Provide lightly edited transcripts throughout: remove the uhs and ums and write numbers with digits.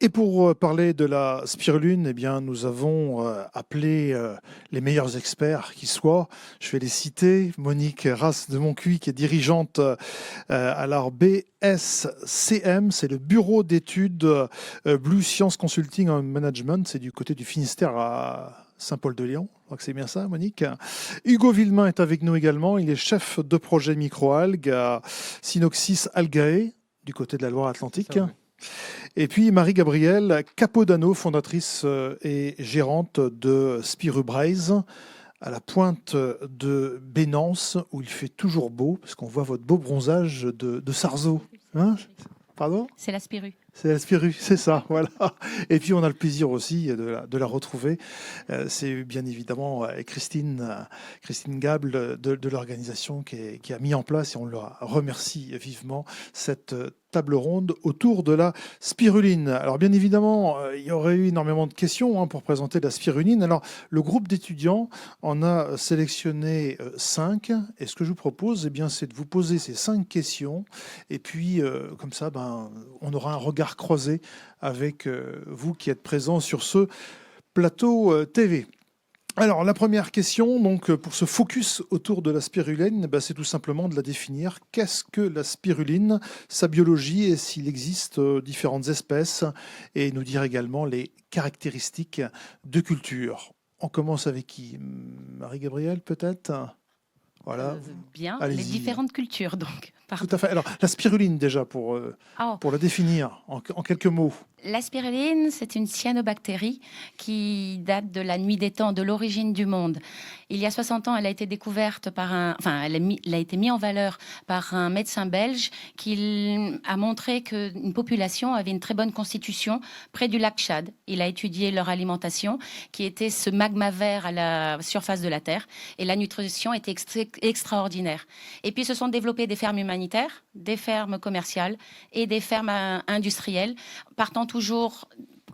Et pour parler de la spiruline, eh bien, nous avons appelé les meilleurs experts qui soient. Je vais les citer. Monique Ras de Moncuy, qui est dirigeante à la BSCM, c'est le bureau d'études Blue Science Consulting and Management. C'est du côté du Finistère à Saint-Paul-de-Léon. Je crois que c'est bien ça, Monique. Hugo Villemain est avec nous également. Il est chef de projet microalgues à Synoxis Algae, du côté de la Loire-Atlantique. Et puis Marie-Gabrielle Capodano, fondatrice et gérante de Spirubraise, à la pointe de Bénance, où il fait toujours beau, parce qu'on voit votre beau bronzage de sarzeau. Hein? Pardon? C'est la spiru. C'est la spiru, c'est ça, voilà. Et puis on a le plaisir aussi de la retrouver. C'est bien évidemment Christine Gable de l'organisation qui a mis en place, et on le remercie vivement, cette table ronde autour de la spiruline. Alors bien évidemment, il y aurait eu énormément de questions pour présenter la spiruline. Alors le groupe d'étudiants en a sélectionné 5. Et ce que je vous propose, eh bien, c'est de vous poser ces 5 questions. Et puis, comme ça, on aura un regard croisé avec vous qui êtes présents sur ce plateau TV. Alors, la première question, donc, pour ce focus autour de la spiruline, c'est tout simplement de la définir. Qu'est-ce que la spiruline, sa biologie et s'il existe différentes espèces, et nous dire également les caractéristiques de culture. On commence avec qui? Marie-Gabrielle, peut-être? Voilà. Bien, Allez-y. les différentes cultures, donc. Pardon. Tout à fait. Alors, la spiruline, déjà, pour la définir en quelques mots. La spiruline, c'est une cyanobactérie qui date de la nuit des temps, de l'origine du monde. Il y a 60 ans, elle a été découverte elle a été mise en valeur par un médecin belge qui a montré qu'une population avait une très bonne constitution près du lac Tchad. Il a étudié leur alimentation, qui était ce magma vert à la surface de la Terre, et la nutrition était extraordinaire. Et puis, se sont développées des fermes humanitaires, des fermes commerciales et des fermes industrielles, partant toujours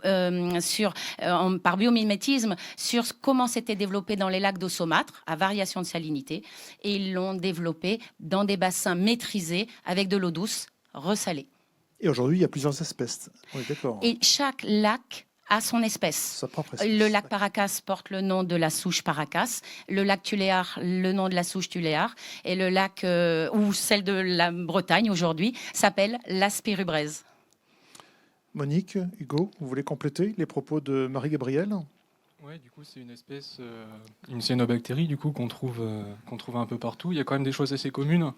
par biomimétisme sur comment c'était développé dans les lacs d'eau saumâtre à variation de salinité, et ils l'ont développé dans des bassins maîtrisés avec de l'eau douce ressalée. Et aujourd'hui, il y a plusieurs espèces. On est d'accord. Et chaque lac a son espèce. Sa propre espèce. Le lac Paracas porte le nom de la souche Paracas, le lac Tuléar, le nom de la souche Tuléar, et le lac, ou celle de la Bretagne aujourd'hui, s'appelle la Spirubraise. Monique, Hugo, vous voulez compléter les propos de Marie-Gabrielle? Oui, du coup, c'est une espèce, une cyanobactérie, du coup, qu'on trouve un peu partout. Il y a quand même des choses assez communes.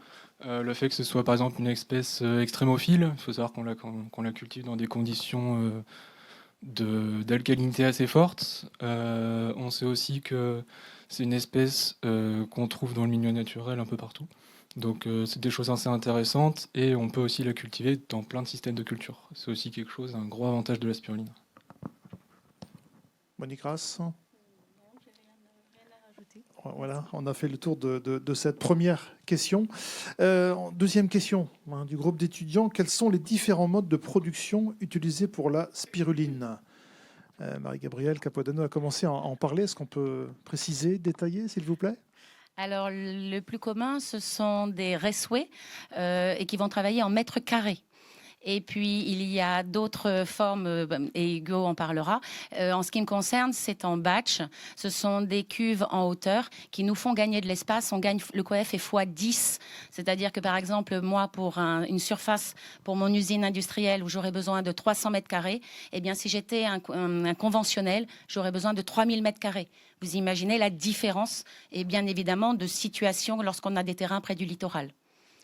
Le fait que ce soit, par exemple, une espèce extrémophile. Il faut savoir qu'on la cultive dans des conditions d'alcalinité assez fortes. On sait aussi que c'est une espèce qu'on trouve dans le milieu naturel un peu partout. Donc c'est des choses assez intéressantes, et on peut aussi la cultiver dans plein de systèmes de culture. C'est aussi quelque chose, un gros avantage de la spiruline. Monique Ras? Non, j'ai rien à rajouter. Voilà, on a fait le tour de cette première question. Deuxième question du groupe d'étudiants. Quels sont les différents modes de production utilisés pour la spiruline? Marie-Gabrielle Capodano a commencé à en parler. Est-ce qu'on peut préciser, détailler, s'il vous plaît? Alors, le plus commun, ce sont des raceway et qui vont travailler en mètres carrés. Et puis, il y a d'autres formes, et Hugo en parlera. En ce qui me concerne, c'est en batch. Ce sont des cuves en hauteur qui nous font gagner de l'espace. On gagne, le coef est x10. C'est-à-dire que, par exemple, moi, pour une surface, pour mon usine industrielle où j'aurais besoin de 300 mètres carrés, eh bien, si j'étais un conventionnel, j'aurais besoin de 3000 mètres carrés. Vous imaginez la différence, et bien évidemment, de situation lorsqu'on a des terrains près du littoral.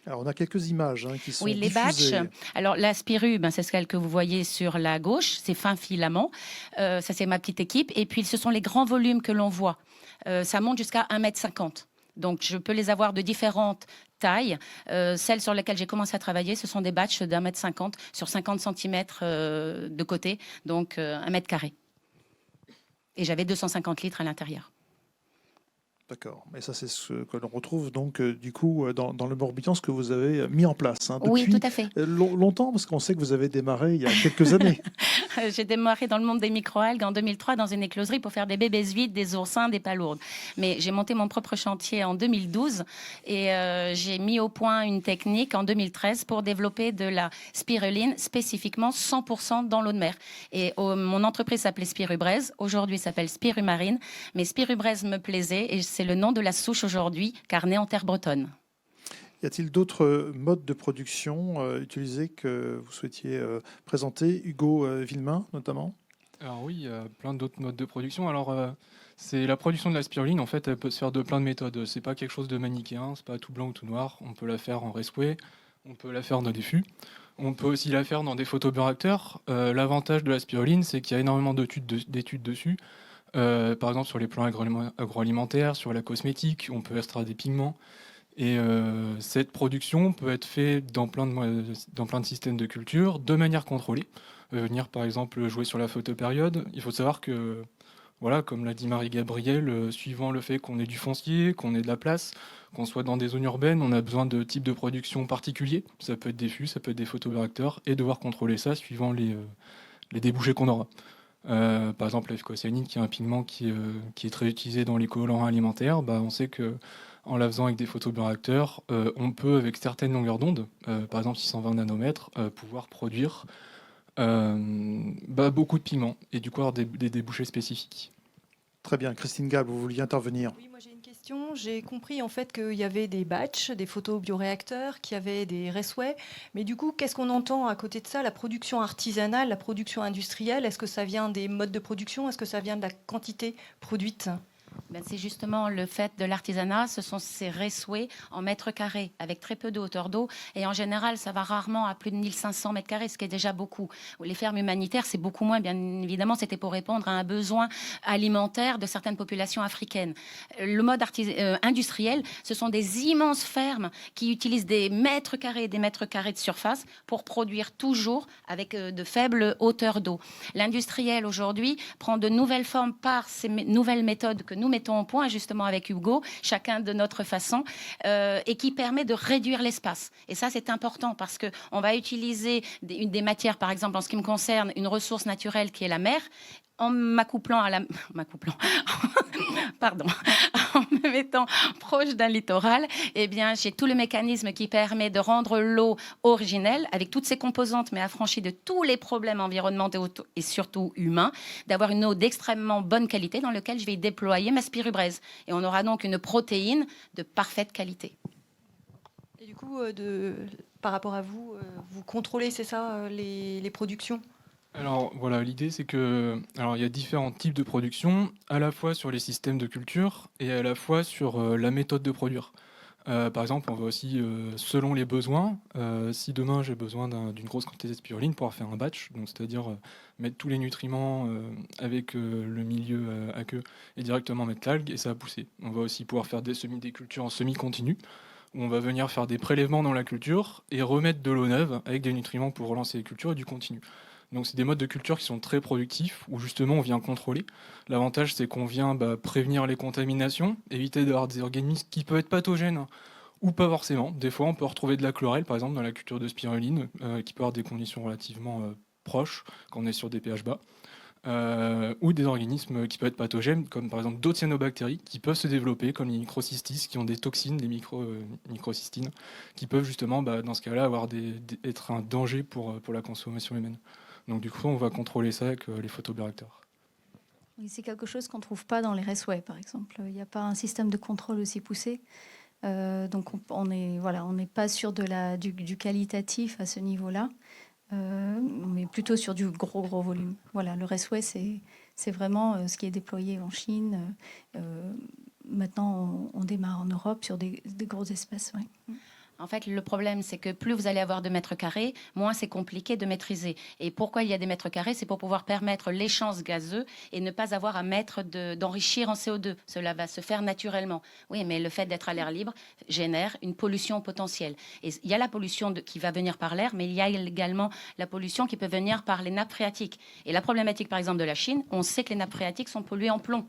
Alors, on a quelques images qui sont les diffusées. batchs. Alors, la spiru, c'est celle que vous voyez sur la gauche. C'est fin filament. Ça, c'est ma petite équipe. Et puis, ce sont les grands volumes que l'on voit. Ça monte jusqu'à 1,50 m. Donc, je peux les avoir de différentes tailles. Celles sur lesquelles j'ai commencé à travailler, ce sont des batchs d'1,50 m sur 50 cm de côté. Donc, 1 mètre carré. Et j'avais 250 litres à l'intérieur. D'accord. Mais ça, c'est ce que l'on retrouve donc du coup dans le Morbihan, ce que vous avez mis en place Oui, tout depuis à fait. longtemps, parce qu'on sait que vous avez démarré il y a quelques années. J'ai démarré dans le monde des microalgues en 2003 dans une écloserie pour faire des bébés vides, des oursins, des palourdes. Mais j'ai monté mon propre chantier en 2012 et j'ai mis au point une technique en 2013 pour développer de la spiruline spécifiquement 100% dans l'eau de mer. Et mon entreprise s'appelait Spirubraise, aujourd'hui s'appelle Spirumarine, mais Spirubraise me plaisait et c'est le nom de la souche aujourd'hui, car née en terre bretonne. Y a-t-il d'autres modes de production utilisés que vous souhaitiez présenter, Hugo Villemain notamment? Alors oui, il y a plein d'autres modes de production. Alors, c'est la production de la spiruline, en fait, elle peut se faire de plein de méthodes. C'est pas quelque chose de manichéen, c'est pas tout blanc ou tout noir. On peut la faire en raceway, on peut la faire dans des fûts, on peut aussi la faire dans des photobioréacteurs. L'avantage de la spiruline, c'est qu'il y a énormément d'études dessus. Par exemple, sur les plants agroalimentaires, sur la cosmétique, on peut extraire des pigments. Et cette production peut être faite dans plein de systèmes de culture, de manière contrôlée. Venir par exemple jouer sur la photopériode. Il faut savoir que, voilà, comme l'a dit Marie-Gabrielle, suivant le fait qu'on ait du foncier, qu'on ait de la place, qu'on soit dans des zones urbaines, on a besoin de types de production particuliers. Ça peut être des fûts, ça peut être des photobioréacteurs, et devoir contrôler ça suivant les débouchés qu'on aura. Par exemple, la fucocyanine, qui est un pigment qui est très utilisé dans les colorants alimentaires, bah, on sait que en la faisant avec des photobioréacteurs, on peut, avec certaines longueurs d'onde, par exemple 620 nanomètres, pouvoir produire beaucoup de pigments et du coup avoir des débouchés spécifiques. Très bien. Christine Gable, vous vouliez intervenir? Oui, moi j'ai une question. J'ai compris en fait qu'il y avait des batchs, des photobioréacteurs, qu'il y avait des raceway. Mais du coup, qu'est-ce qu'on entend à côté de ça? La production artisanale, la production industrielle, est-ce que ça vient des modes de production? Est-ce que ça vient de la quantité produite? Ben, c'est justement le fait de l'artisanat, ce sont ces raceway en mètres carrés, avec très peu de hauteur d'eau. Et en général, ça va rarement à plus de 1500 mètres carrés, ce qui est déjà beaucoup. Les fermes humanitaires, c'est beaucoup moins. Bien évidemment, c'était pour répondre à un besoin alimentaire de certaines populations africaines. Le mode industriel, ce sont des immenses fermes qui utilisent des mètres carrés et des mètres carrés de surface pour produire toujours avec de faibles hauteurs d'eau. L'industriel, aujourd'hui, prend de nouvelles formes par ces nouvelles méthodes que nous mettons au point justement avec Hugo, chacun de notre façon, et qui permet de réduire l'espace. Et ça, c'est important parce qu'on va utiliser des matières, par exemple, en ce qui me concerne, une ressource naturelle qui est la mer, en m'accouplant à la... Pardon. En me mettant proche d'un littoral, eh bien, j'ai tout le mécanisme qui permet de rendre l'eau originelle, avec toutes ses composantes, mais affranchie de tous les problèmes environnementaux et surtout humains, d'avoir une eau d'extrêmement bonne qualité dans laquelle je vais déployer ma spirubraise. Et on aura donc une protéine de parfaite qualité. Et du coup, par rapport à vous, vous contrôlez, c'est ça, les productions? Alors voilà, l'idée c'est que il y a différents types de production, à la fois sur les systèmes de culture et à la fois sur la méthode de produire. Par exemple, on va aussi, selon les besoins, si demain j'ai besoin d'une grosse quantité de spiruline pour faire un batch, donc c'est-à-dire mettre tous les nutriments avec le milieu aqueux et directement mettre l'algue et ça va pousser. On va aussi pouvoir faire des cultures en semi-continu, où on va venir faire des prélèvements dans la culture et remettre de l'eau neuve avec des nutriments pour relancer les cultures et du continu. Donc c'est des modes de culture qui sont très productifs, où justement on vient contrôler. L'avantage c'est qu'on vient prévenir les contaminations, éviter d'avoir des organismes qui peuvent être pathogènes ou pas forcément. Des fois on peut retrouver de la chlorelle par exemple dans la culture de spiruline, qui peut avoir des conditions relativement proches quand on est sur des pH bas. Ou des organismes qui peuvent être pathogènes, comme par exemple d'autres cyanobactéries qui peuvent se développer, comme les microcystis, qui ont des toxines, les microcystines, qui peuvent justement, dans ce cas-là, être un danger pour la consommation humaine. Donc du coup, on va contrôler ça avec les photobioréacteurs. Oui, c'est quelque chose qu'on ne trouve pas dans les raceway, par exemple. Il n'y a pas un système de contrôle aussi poussé. Donc on n'est pas sur du qualitatif à ce niveau-là. On est plutôt sur du gros volume. Voilà, le raceway, c'est vraiment ce qui est déployé en Chine. Maintenant, on démarre en Europe sur des gros espaces. Ouais. En fait, le problème, c'est que plus vous allez avoir de mètres carrés, moins c'est compliqué de maîtriser. Et pourquoi il y a des mètres carrés? C'est pour pouvoir permettre l'échange gazeux et ne pas avoir à d'enrichir en CO2. Cela va se faire naturellement. Oui, mais le fait d'être à l'air libre génère une pollution potentielle. Et il y a la pollution qui va venir par l'air, mais il y a également la pollution qui peut venir par les nappes phréatiques. Et la problématique, par exemple, de la Chine, on sait que les nappes phréatiques sont polluées en plomb.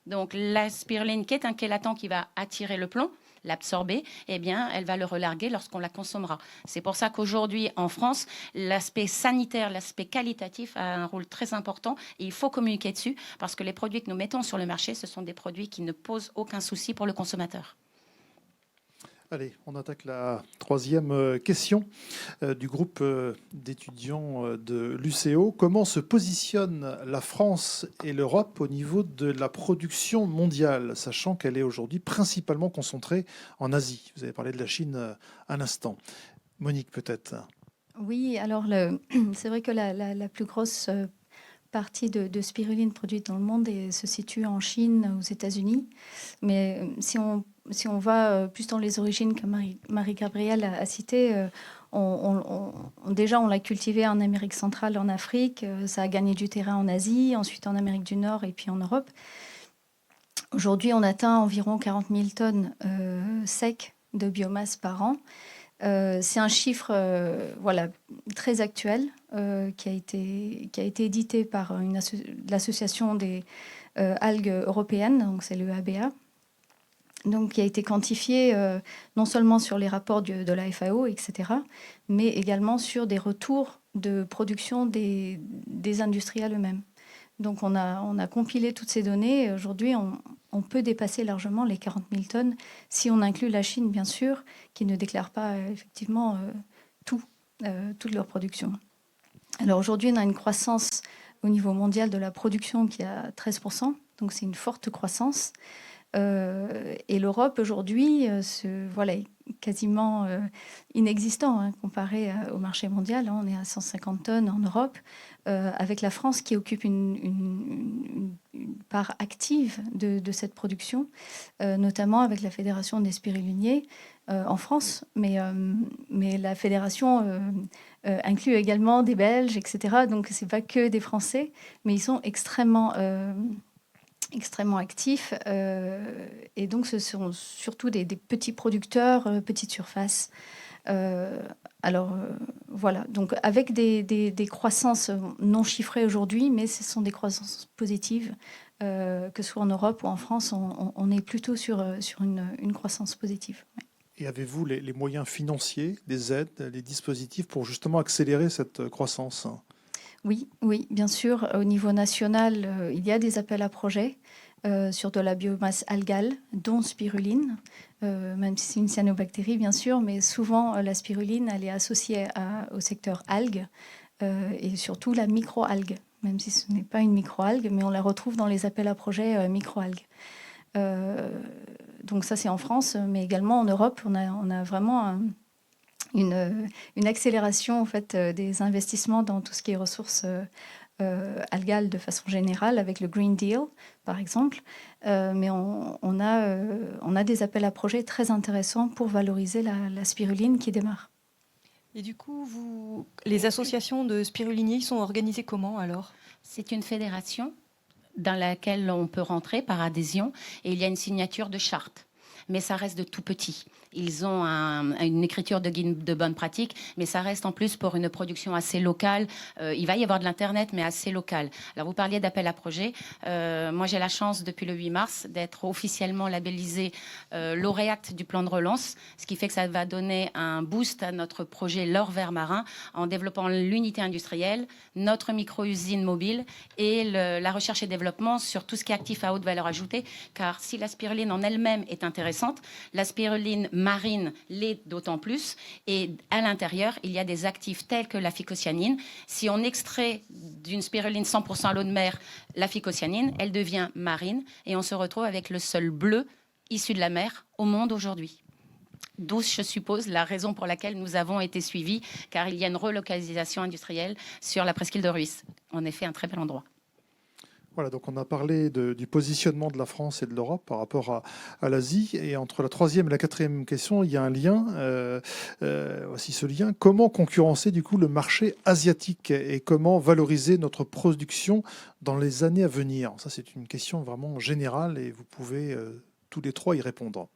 Donc la spiruline, qui est un chélatant qui va attirer le plomb, l'absorber, eh bien, elle va le relarguer lorsqu'on la consommera. C'est pour ça qu'aujourd'hui, en France, l'aspect sanitaire, l'aspect qualitatif a un rôle très important et il faut communiquer dessus parce que les produits que nous mettons sur le marché, ce sont des produits qui ne posent aucun souci pour le consommateur. Allez, on attaque la troisième question du groupe d'étudiants de l'UCO. Comment se positionne la France et l'Europe au niveau de la production mondiale, sachant qu'elle est aujourd'hui principalement concentrée en Asie? Vous avez parlé de la Chine à l'instant. Monique, peut-être. Oui, alors c'est vrai que la plus grosse partie de spiruline produite dans le monde se situe en Chine, aux États-Unis. Mais si on va plus dans les origines que Marie-Gabrielle a cité, déjà on l'a cultivé en Amérique centrale, en Afrique, ça a gagné du terrain en Asie, ensuite en Amérique du Nord et puis en Europe. Aujourd'hui, on atteint environ 40 000 tonnes secs de biomasse par an. C'est un chiffre voilà, très actuel qui a été édité par l'association des algues européennes, donc c'est le ABA, donc qui a été quantifié non seulement sur les rapports de la FAO, etc., mais également sur des retours de production des industriels eux-mêmes. Donc on a compilé toutes ces données et aujourd'hui on peut dépasser largement les 40 000 tonnes si on inclut la Chine, bien sûr, qui ne déclare pas effectivement toute leur production. Alors aujourd'hui, on a une croissance au niveau mondial de la production qui est à 13%, donc c'est une forte croissance. Et l'Europe aujourd'hui, voilà, est quasiment inexistant comparé au marché mondial. On est à 150 tonnes en Europe, avec la France qui occupe une part active de cette production, notamment avec la Fédération des spiruliniers en France. Mais la fédération inclut également des Belges, etc. Donc ce n'est pas que des Français, mais ils sont extrêmement actifs. Et donc, ce sont surtout des petits producteurs, petites surfaces. Voilà, donc avec des croissances non chiffrées aujourd'hui, mais ce sont des croissances positives, que ce soit en Europe ou en France, on est plutôt sur une croissance positive. Ouais. Et avez-vous les moyens financiers, des aides, les dispositifs pour justement accélérer cette croissance? Oui, bien sûr. Au niveau national, il y a des appels à projets sur de la biomasse algale, dont spiruline, même si c'est une cyanobactérie, bien sûr, mais souvent la spiruline, elle est associée au secteur algues et surtout la microalgue, même si ce n'est pas une microalgue, mais on la retrouve dans les appels à projets microalgues. Donc ça, c'est en France, mais également en Europe, on a vraiment une accélération en fait, des investissements dans tout ce qui est ressources algales de façon générale, avec le Green Deal, par exemple. Mais on a des appels à projets très intéressants pour valoriser la spiruline qui démarre. Et du coup, les associations de spiruliniers sont organisées comment alors? C'est une fédération dans laquelle on peut rentrer par adhésion et il y a une signature de charte. Mais ça reste de tout petit. Ils ont une écriture de guide de bonne pratique, mais ça reste en plus pour une production assez locale. Il va y avoir de l'Internet, mais assez locale. Alors, vous parliez d'appel à projet. Moi, j'ai la chance, depuis le 8 mars, d'être officiellement labellisée lauréate du plan de relance, ce qui fait que ça va donner un boost à notre projet L'Or Vert Marin en développant l'unité industrielle, notre micro-usine mobile et la recherche et développement sur tout ce qui est actif à haute valeur ajoutée. Car si la spiruline en elle-même est intéressante, la spiruline marine l'est d'autant plus. Et à l'intérieur, il y a des actifs tels que la phycocyanine. Si on extrait d'une spiruline 100% à l'eau de mer la phycocyanine, elle devient marine et on se retrouve avec le sol bleu issu de la mer au monde aujourd'hui. D'où, je suppose, la raison pour laquelle nous avons été suivis, car il y a une relocalisation industrielle sur la presqu'île de Rhuys. En effet, un très bel endroit. Voilà, donc on a parlé du positionnement de la France et de l'Europe par rapport à l'Asie. Et entre la troisième et la quatrième question, il y a un lien. Voici ce lien. Comment concurrencer du coup le marché asiatique et comment valoriser notre production dans les années à venir? Ça, c'est une question vraiment générale et vous pouvez tous les trois y répondre.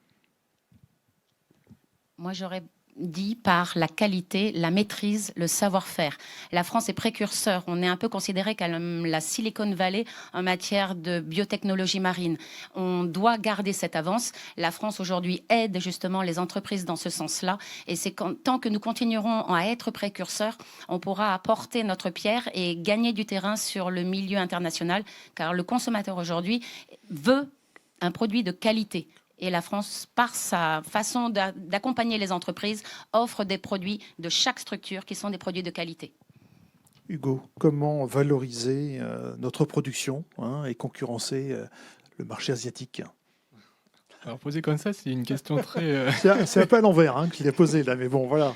Moi, dit par la qualité, la maîtrise, le savoir-faire. La France est précurseur. On est un peu considéré comme la Silicon Valley en matière de biotechnologie marine. On doit garder cette avance. La France aujourd'hui aide justement les entreprises dans ce sens-là. Et c'est tant que nous continuerons à être précurseurs, on pourra apporter notre pierre et gagner du terrain sur le milieu international, car le consommateur aujourd'hui veut un produit de qualité. Et la France, par sa façon d'accompagner les entreprises, offre des produits de chaque structure qui sont des produits de qualité. Hugo, comment valoriser notre production et concurrencer le marché asiatique? Alors posé comme ça, c'est une question très... C'est un peu à l'envers qu'il a posé là, mais bon, voilà.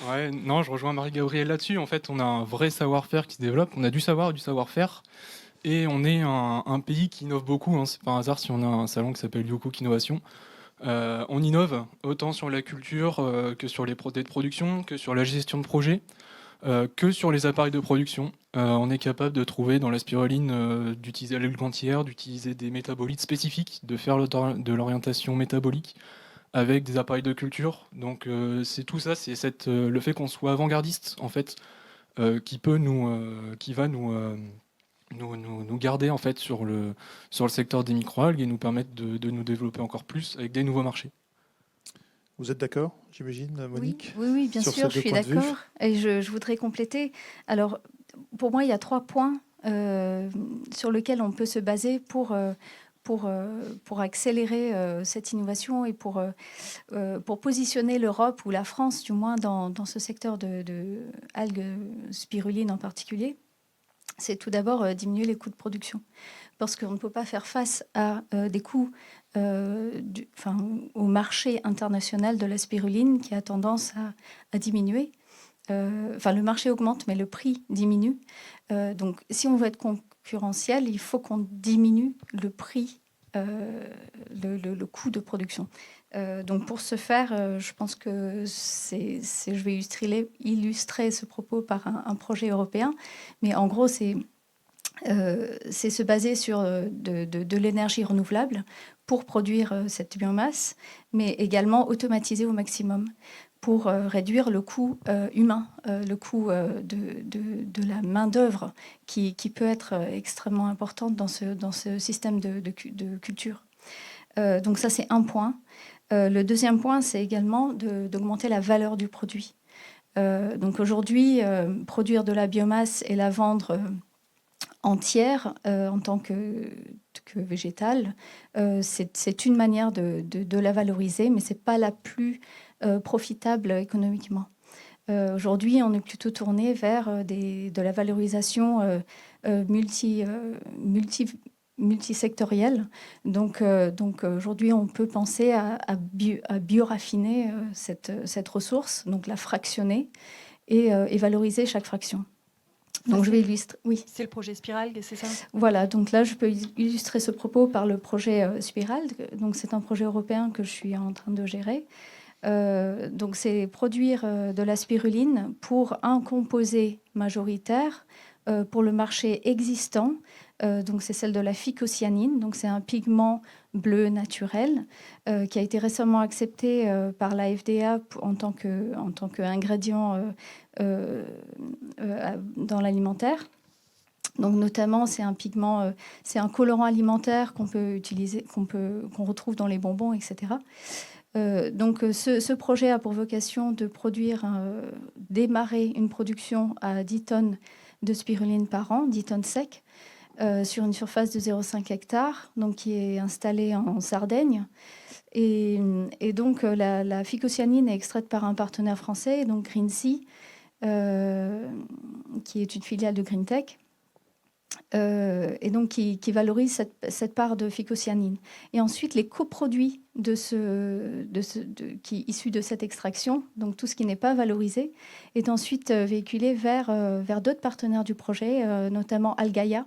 Ouais, non, je rejoins Marie-Gabrielle là-dessus. En fait, on a un vrai savoir-faire qui se développe. On a du savoir et du savoir-faire. Et on est un pays qui innove beaucoup. C'est pas un hasard si on a un salon qui s'appelle Youcook Innovation. On innove autant sur la culture que sur les procédés de production, que sur la gestion de projet, que sur les appareils de production. On est capable de trouver dans la spiruline d'utiliser la lutte entière, d'utiliser des métabolites spécifiques, de faire de l'orientation métabolique avec des appareils de culture. Donc c'est tout ça, c'est le fait qu'on soit avant-gardiste en fait, qui va nous garder en fait sur le secteur des microalgues et nous permettre de nous développer encore plus avec des nouveaux marchés. Vous êtes d'accord, j'imagine, Monique? Oui, bien sûr, je suis d'accord. Et je voudrais compléter. Alors, pour moi, il y a 3 points sur lesquels on peut se baser pour accélérer cette innovation et pour positionner l'Europe, ou la France du moins, dans ce secteur de algues spiruline en particulier. C'est tout d'abord diminuer les coûts de production. Parce qu'on ne peut pas faire face à des coûts au marché international de la spiruline qui a tendance à diminuer. Le marché augmente, mais le prix diminue. Donc, si on veut être concurrentiel, il faut qu'on diminue le prix, le coût de production. Donc, pour ce faire, je pense que je vais illustrer ce propos par un projet européen. Mais en gros, c'est se baser sur de l'énergie renouvelable pour produire cette biomasse, mais également automatiser au maximum pour réduire le coût humain, le coût de la main-d'œuvre qui peut être extrêmement importante dans ce système de culture. Donc ça, c'est un point. Le deuxième point, c'est également d'augmenter la valeur du produit. Donc aujourd'hui, produire de la biomasse et la vendre entière en tant que végétale, c'est une manière de la valoriser, mais ce n'est pas la plus profitable économiquement. Aujourd'hui, on est plutôt tourné vers de la valorisation multisectorielle. Donc aujourd'hui, on peut penser à bioraffiner cette ressource, donc la fractionner et valoriser chaque fraction. Donc, je vais illustrer. Oui. C'est le projet Spiralgue, c'est ça? Voilà, donc là, je peux illustrer ce propos par le projet Spiralgue. Donc, c'est un projet européen que je suis en train de gérer. Donc, c'est produire de la spiruline pour un composé majoritaire pour le marché existant. Donc, c'est celle de la phycocyanine. Donc, c'est un pigment bleu naturel qui a été récemment accepté par la FDA en tant qu'ingrédient dans l'alimentaire. Donc notamment, c'est un pigment, c'est un colorant alimentaire qu'on peut utiliser, qu'on retrouve dans les bonbons, etc. Donc ce projet a pour vocation de démarrer une production à 10 tonnes de spiruline par an, 10 tonnes secs, sur une surface de 0,5 hectares, donc qui est installée en Sardaigne. Et donc la phycocyanine est extraite par un partenaire français, donc Green-Sea, qui est une filiale de GreenTech, et donc qui valorise cette part de phycocyanine. Et ensuite, les coproduits issus de cette extraction, donc tout ce qui n'est pas valorisé, est ensuite véhiculé vers d'autres partenaires du projet, notamment Algaia,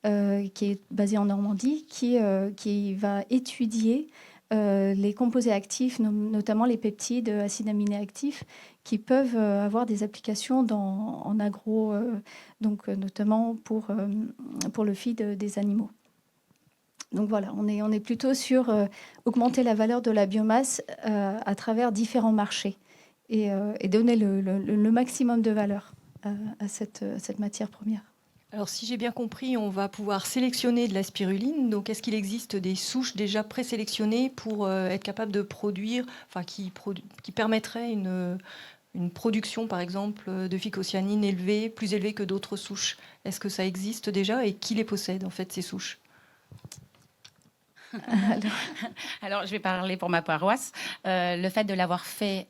qui est basé en Normandie, qui va étudier les composés actifs, notamment les peptides, acides aminés actifs, qui peuvent avoir des applications en agro, donc notamment pour le feed des animaux. Donc voilà, on est plutôt sur augmenter la valeur de la biomasse à travers différents marchés et donner le maximum de valeur à cette matière première. Alors, si j'ai bien compris, on va pouvoir sélectionner de la spiruline. Donc, est-ce qu'il existe des souches déjà présélectionnées pour être capable de produire, enfin, qui permettraient une production, par exemple, de phycocyanine élevée, plus élevée que d'autres souches? Est-ce que ça existe déjà et qui les possède, en fait, ces souches? Alors, je vais parler pour ma paroisse. Le fait de l'avoir fait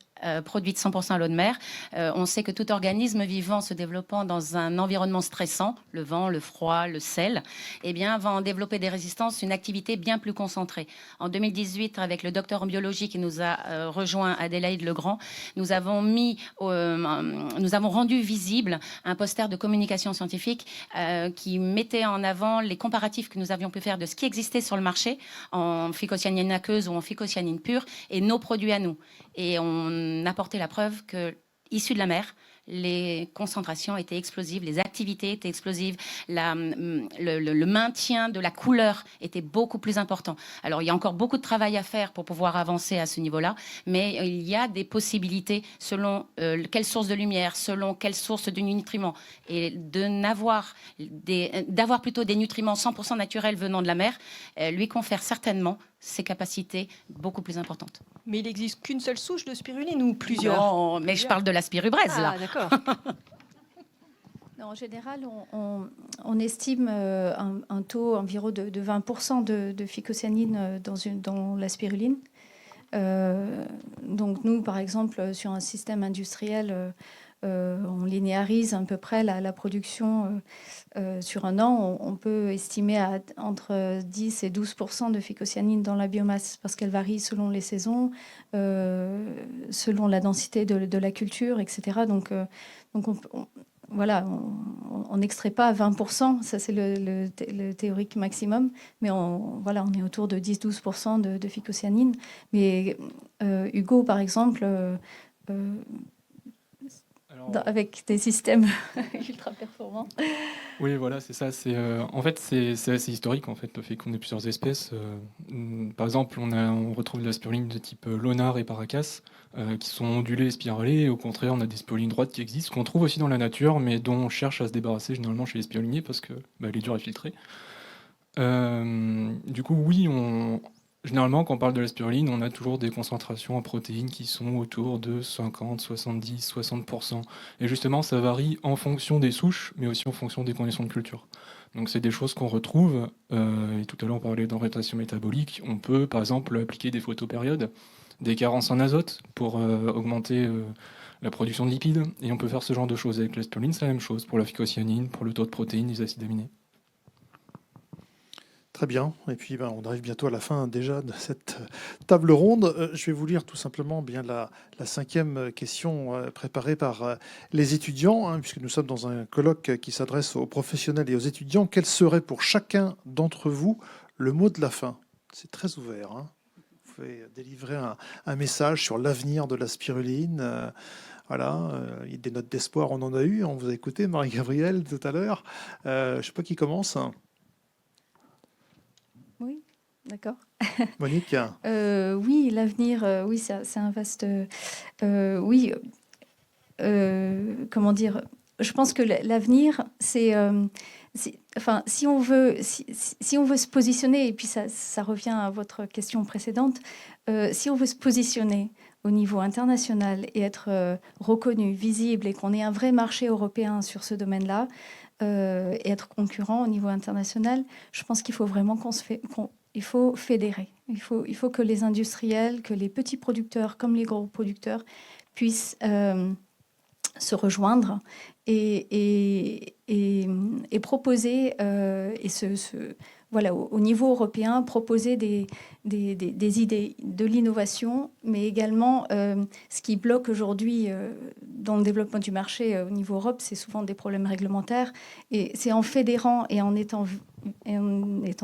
produite 100% à l'eau de mer, on sait que tout organisme vivant se développant dans un environnement stressant, le vent, le froid, le sel, eh bien, va en développer des résistances, une activité bien plus concentrée. En 2018, avec le docteur en biologie qui nous a rejoint, Adélaïde Legrand, nous avons rendu visible un poster de communication scientifique qui mettait en avant les comparatifs que nous avions pu faire de ce qui existait sur le marché en phycocyanine aqueuse ou en phycocyanine pure et nos produits à nous. Et on apportait la preuve que, issus de la mer, les concentrations étaient explosives, les activités étaient explosives, le maintien de la couleur était beaucoup plus important. Alors, il y a encore beaucoup de travail à faire pour pouvoir avancer à ce niveau-là, mais il y a des possibilités selon quelle source de lumière, selon quelle source de nutriments, et d'avoir plutôt des nutriments 100% naturels venant de la mer, lui confère certainement ses capacités beaucoup plus importantes. Mais il n'existe qu'une seule souche de spiruline ou plusieurs? Non, mais je parle de la spirubraise, là. Ah, d'accord. Non, en général, on estime un taux environ de 20% de phycocyanine dans la spiruline. Donc nous, par exemple, sur un système industriel, on linéarise à peu près la production sur un an. On peut estimer entre 10 et 12% de phycocyanine dans la biomasse parce qu'elle varie selon les saisons, selon la densité de la culture, etc. Donc voilà, on n'extrait pas à 20%, ça c'est le théorique maximum, mais on est autour de 10-12% de phycocyanine. Mais Hugo, par exemple, avec des systèmes ultra performants. Oui, voilà, c'est ça. En fait, c'est assez historique, en fait, le fait qu'on ait plusieurs espèces. Par exemple, on retrouve de la spiruline de type Lonar et Paracas, qui sont ondulées et spiralées. Et au contraire, on a des spirulines droites qui existent, qu'on trouve aussi dans la nature, mais dont on cherche à se débarrasser généralement chez les spiruliniers parce que elle est dure à filtrer. Du coup, oui, généralement, quand on parle de la spiruline, on a toujours des concentrations en protéines qui sont autour de 50, 70, 60%. Et justement, ça varie en fonction des souches, mais aussi en fonction des conditions de culture. Donc c'est des choses qu'on retrouve. Et tout à l'heure, on parlait d'orientation métabolique. On peut, par exemple, appliquer des photopériodes, des carences en azote pour augmenter la production de lipides. Et on peut faire ce genre de choses avec la spiruline. C'est la même chose pour la phycocyanine, pour le taux de protéines, les acides aminés. Très bien. Et puis, on arrive bientôt à la fin déjà de cette table ronde. Je vais vous lire tout simplement bien la 5e question préparée par les étudiants, hein, puisque nous sommes dans un colloque qui s'adresse aux professionnels et aux étudiants. Quel serait pour chacun d'entre vous le mot de la fin? C'est très ouvert, hein. Vous pouvez délivrer un message sur l'avenir de la spiruline. Voilà, des notes d'espoir, on en a eu. On vous a écouté, Marie-Gabrielle, tout à l'heure. Je ne sais pas qui commence. Oui, d'accord. Monique? Oui, l'avenir, oui, c'est un vaste... oui, comment dire? Je pense que l'avenir, enfin, si on veut se positionner, et puis ça revient à votre question précédente, si on veut se positionner au niveau international et être reconnu, visible, et qu'on ait un vrai marché européen sur ce domaine-là, et être concurrent au niveau international, je pense qu'il faut vraiment il faut fédérer. Il faut que les industriels, que les petits producteurs comme les gros producteurs puissent se rejoindre et proposer, voilà, au niveau européen, proposer des idées, de l'innovation, mais également ce qui bloque aujourd'hui dans le développement du marché au niveau Europe, c'est souvent des problèmes réglementaires. Et c'est en fédérant et en étant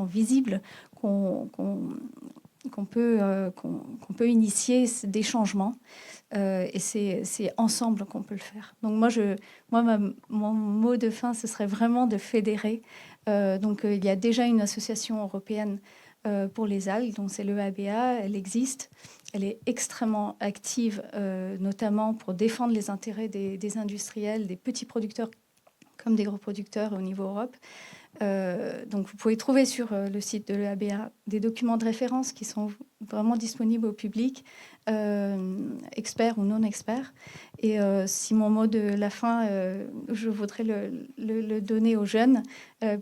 visible qu'on peut initier des changements. Et c'est ensemble qu'on peut le faire. Donc mon mot de fin, ce serait vraiment de fédérer. Donc il y a déjà une association européenne pour les algues. Donc c'est l'EABA, elle existe. Elle est extrêmement active, notamment pour défendre les intérêts des industriels, des petits producteurs comme des gros producteurs au niveau Europe. Donc vous pouvez trouver sur le site de l'EABA des documents de référence qui sont vraiment disponibles au public, experts ou non experts. Et si mon mot de la fin, je voudrais le donner aux jeunes,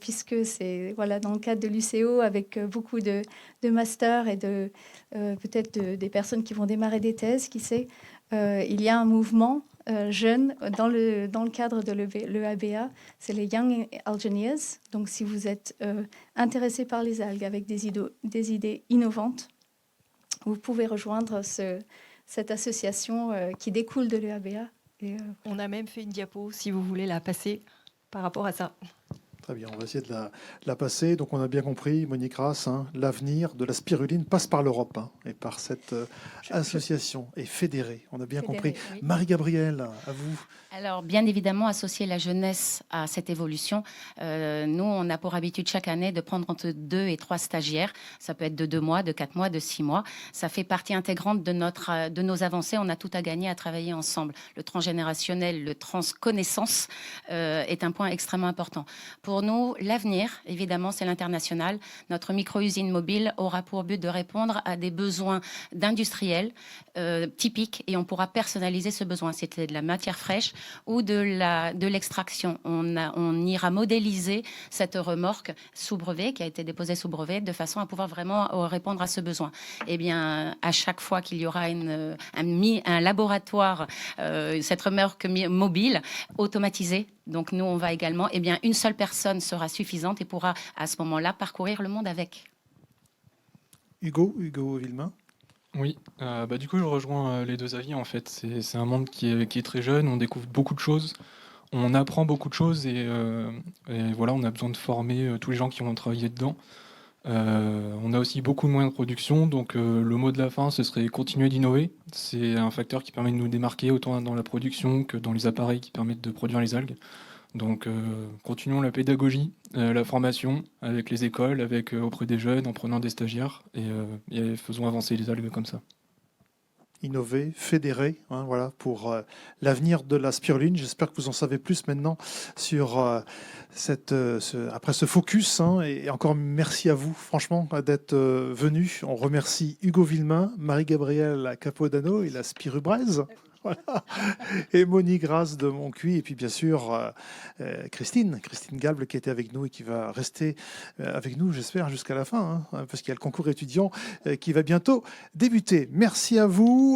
puisque c'est voilà, dans le cadre de l'UCO, avec beaucoup de masters et peut-être des personnes qui vont démarrer des thèses, qui sait, il y a un mouvement jeunes dans le cadre de l'EABA, c'est les Young Algineers. Donc, si vous êtes intéressé par les algues avec des idées innovantes, vous pouvez rejoindre cette association qui découle de l'EABA. On a même fait une diapo, si vous voulez la passer, par rapport à ça. Très bien, on va essayer de la passer. Donc on a bien compris, Monique Rass, l'avenir de la spiruline passe par l'Europe et par cette association et fédérée. On a bien compris. Oui. Marie-Gabrielle, à vous. Alors, bien évidemment, associer la jeunesse à cette évolution. Nous, on a pour habitude chaque année de prendre entre 2 et 3 stagiaires. Ça peut être de 2 mois, de 4 mois, de 6 mois. Ça fait partie intégrante de nos avancées. On a tout à gagner à travailler ensemble. Le transgénérationnel, le transconnaissance est un point extrêmement important. Pour nous, l'avenir, évidemment, c'est l'international. Notre micro-usine mobile aura pour but de répondre à des besoins d'industriels typiques et on pourra personnaliser ce besoin. C'était de la matière fraîche ou de l'extraction. On ira modéliser cette remorque sous brevet, qui a été déposée sous brevet, de façon à pouvoir vraiment répondre à ce besoin. Eh bien, à chaque fois qu'il y aura un laboratoire, cette remorque mobile, automatisée, donc nous, on va également, eh bien, une seule personne sera suffisante et pourra à ce moment-là parcourir le monde avec. Hugo Villemain. Oui, du coup, je rejoins les deux avis. En fait, c'est un monde qui est très jeune. On découvre beaucoup de choses, on apprend beaucoup de choses et voilà, on a besoin de former tous les gens qui vont travailler dedans. On a aussi beaucoup de moyens de production, donc le mot de la fin, ce serait continuer d'innover. C'est un facteur qui permet de nous démarquer autant dans la production que dans les appareils qui permettent de produire les algues. Donc continuons la pédagogie, la formation avec les écoles, auprès des jeunes, en prenant des stagiaires et faisons avancer les algues comme ça. Innover, fédérer, voilà, pour l'avenir de la spiruline. J'espère que vous en savez plus maintenant sur après ce focus. Et encore merci à vous, franchement, d'être venus. On remercie Hugo Villemain, Marie-Gabrielle Capodano et la Spirubraise. Voilà. Et Monique Rass de Moncuy, et puis bien sûr Christine Gable qui était avec nous et qui va rester avec nous, j'espère, jusqu'à la fin, parce qu'il y a le concours étudiant qui va bientôt débuter. Merci à vous.